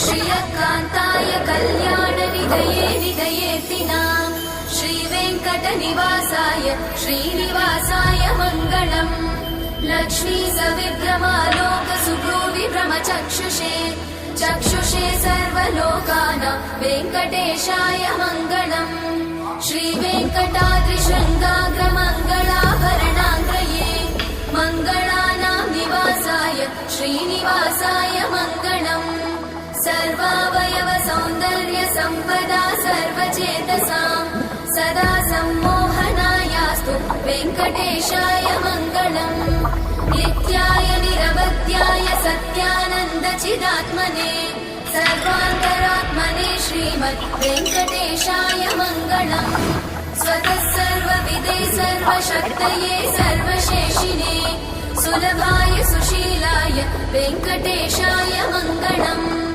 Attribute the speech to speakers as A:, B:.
A: श्रियकान्ताय कल्याणनिधये निधयेतिनाम् श्रीवेङ्कटनिवासाय श्रीनिवासाय मङ्गलम् लक्ष्मी सविभ्रमालोकसुभ्रूविभ्रमचक्षुषे चक्षुषे सर्वलोकानां वेङ्कटेशाय मङ्गलम् श्रीवेङ्कटाद्रिशृङ्गाग्रमङ्गलाभरणाङ्ग्रये मङ्गलानां निवासाय श्रीनिवासाय मङ्गलम् सर्वावयव सौन्दर्य सम्पदा सर्वचेतसां सदा सम्मोहनायास्तु वेङ्कटेशाय मङ्गलम् नित्याय निरवध्याय सत्यानन्दचिदात्मने सर्वान्तरात्मने श्रीमद् वेङ्कटेशाय मङ्गलम् स्वतः सर्वविदे सर्वशक्तये सर्वशेषिने सुलभाय सुशीलाय वेङ्कटेशाय मङ्गलम्।